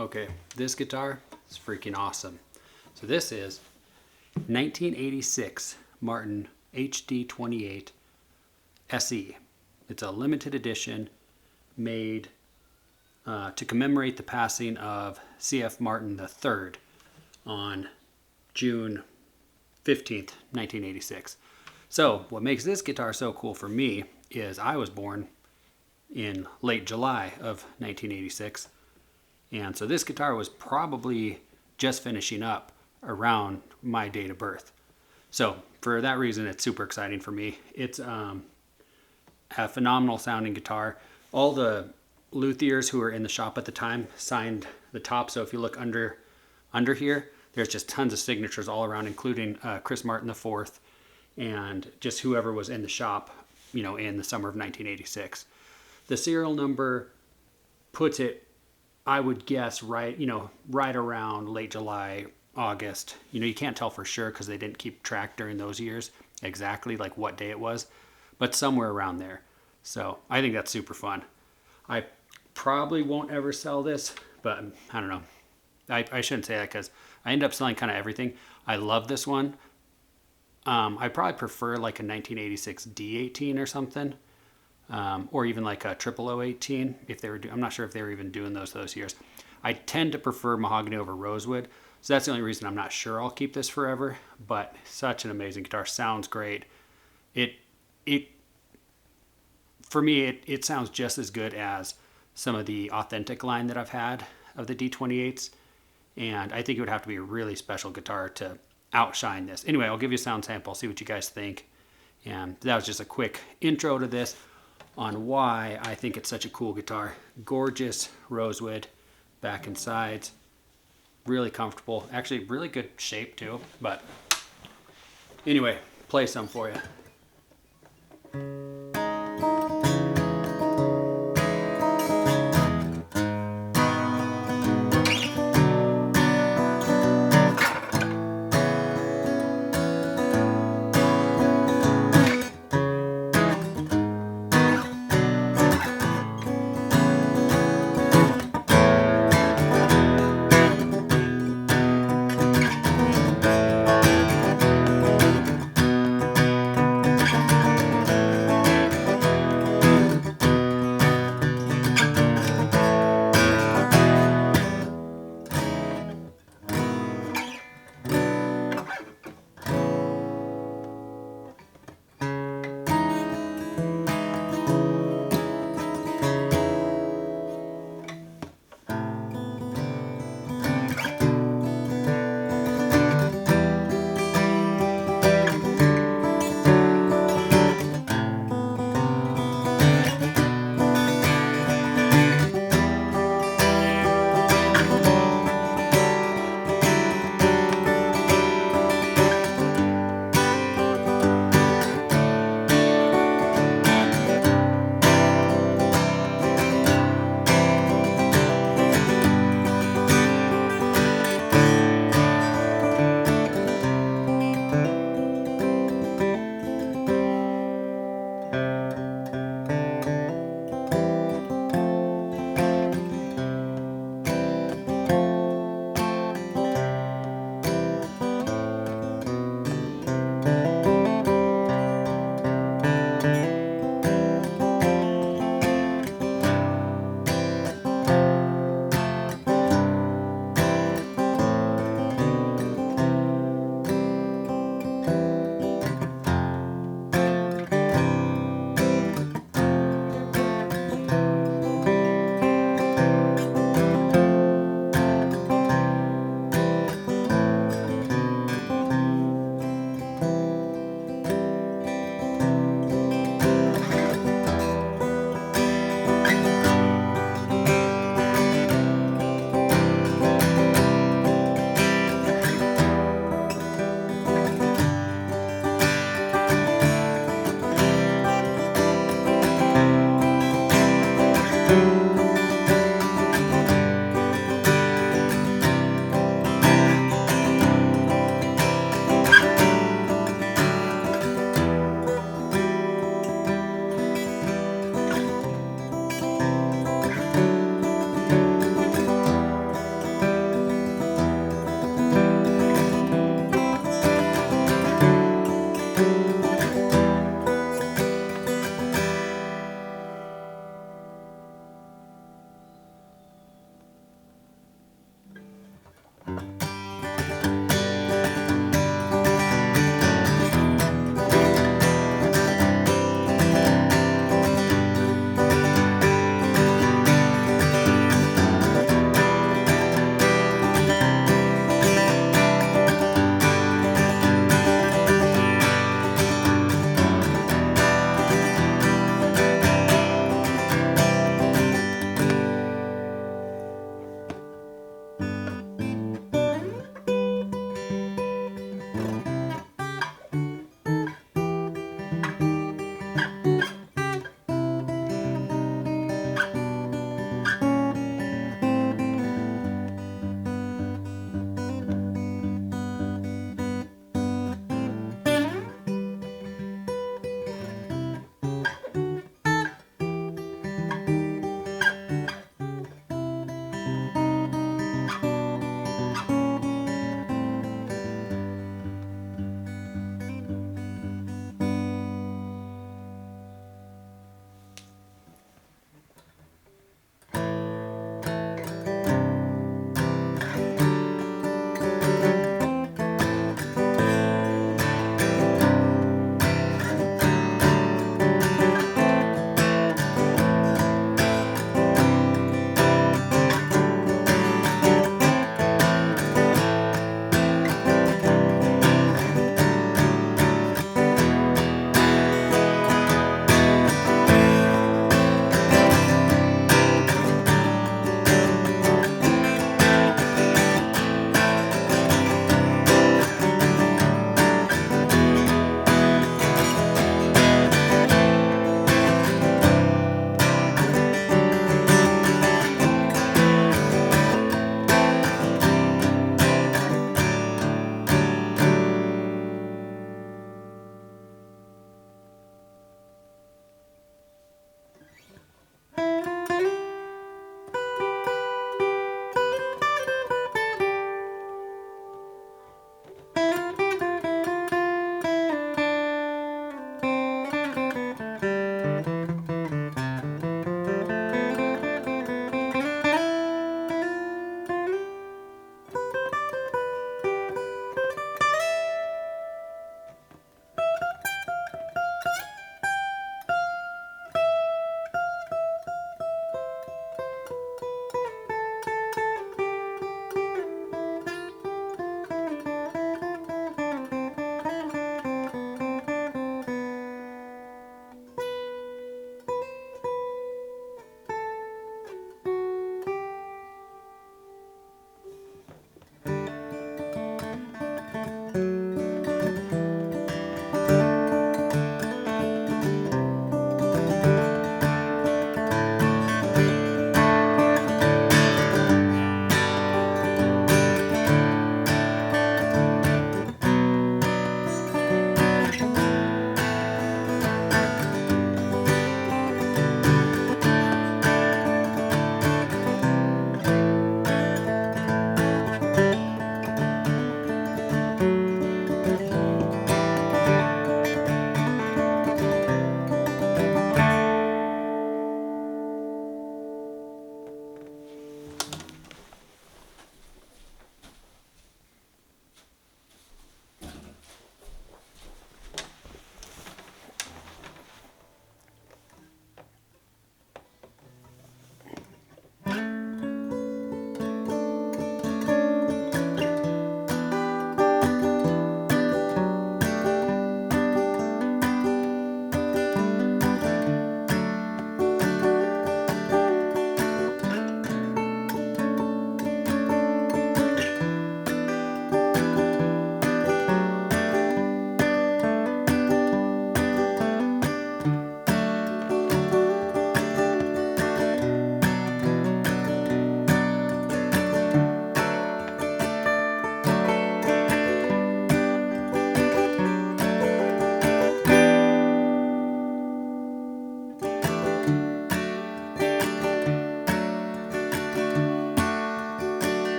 Okay, this guitar is freaking awesome. So this is 1986 Martin HD-28SE. It's a limited edition made to commemorate the passing of C.F. Martin III on June 15th, 1986. So what makes this guitar so cool for me is I was born in late July of 1986. And so this guitar was probably just finishing up around my date of birth. So for that reason, it's super exciting for me. It's a phenomenal sounding guitar. All the luthiers who were in the shop at the time signed the top. So if you look under here, there's just tons of signatures all around, including Chris Martin IV and just whoever was in the shop, in the summer of 1986. The serial number puts it, I would guess, right around late July, August. You can't tell for sure because they didn't keep track during those years exactly like what day it was, but somewhere around there. So I think that's super fun. I probably won't ever sell this, but I don't know. I shouldn't say that because I end up selling kind of everything. I love this one. I probably prefer like a 1986 D18 or something. Or even like a 0018 if they were I'm not sure if they were even doing those years. I tend to prefer mahogany over rosewood, so that's the only reason I'm not sure I'll keep this forever. But such an amazing guitar, sounds great. For me it sounds just as good as some of the authentic line that I've had of the D28s, and I think it would have to be a really special guitar to outshine this. Anyway, I'll give you a sound sample, see what you guys think, and that was just a quick intro to this on why I think it's such a cool guitar. Gorgeous rosewood back and sides, really comfortable, actually really good shape too. But anyway, play some for you.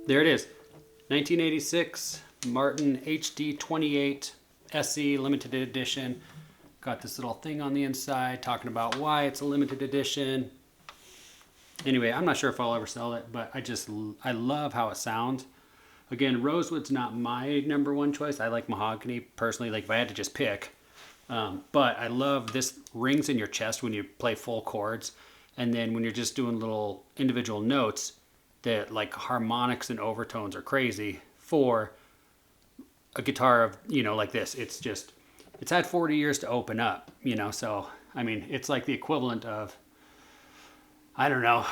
there it is. 1986 Martin HD-28SE limited edition. Got this little thing on the inside talking about why it's a limited edition. Anyway, I'm not sure if I'll ever sell it, but I love how it sounds. Again, rosewood's not my number one choice. I like mahogany personally, like if I had to just pick. But I love this rings in your chest when you play full chords. And then when you're just doing little individual notes, that like harmonics and overtones are crazy for a guitar of, like this. It's had 40 years to open up, so, I mean, it's like the equivalent of, I don't know,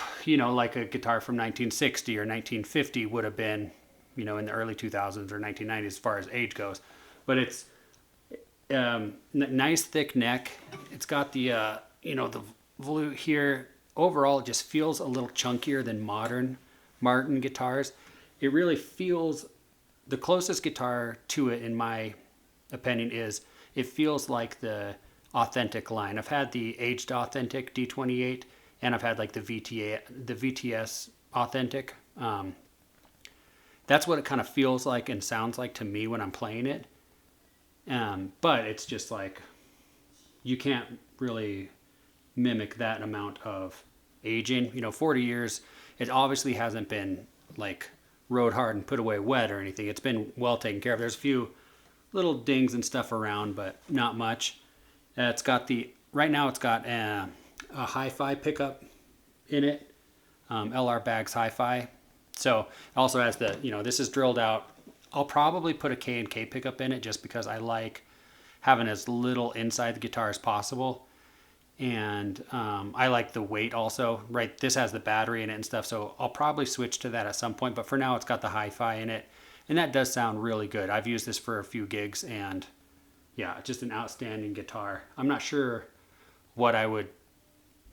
like a guitar from 1960 or 1950 would have been, in the early 2000s or 1990s as far as age goes. But it's nice thick neck. It's got the, the volute here. Overall, it just feels a little chunkier than modern Martin guitars. It really feels, the closest guitar to it, in my opinion, is it feels like the authentic line. I've had the aged authentic D28, and I've had like the VTS authentic. That's what it kind of feels like and sounds like to me when I'm playing it. But it's just like, you can't really mimic that amount of aging. 40 years, it obviously hasn't been like rode hard and put away wet or anything. It's been well taken care of. There's a few little dings and stuff around, but not much. It's got right now it's got a hi-fi pickup in it, LR Baggs hi-fi. So it also has the, this is drilled out. I'll probably put a K&K pickup in it just because I like having as little inside the guitar as possible. And I like the weight also, right? This has the battery in it and stuff, so I'll probably switch to that at some point. But for now, it's got the hi-fi in it, and that does sound really good. I've used this for a few gigs, and yeah, just an outstanding guitar. I'm not sure what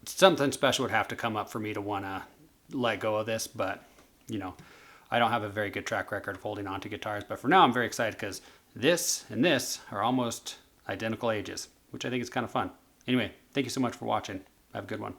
something special would have to come up for me to want to let go of this, but I don't have a very good track record of holding on to guitars. But for now, I'm very excited because this and this are almost identical ages, which I think is kind of fun. Anyway, thank you so much for watching. Have a good one.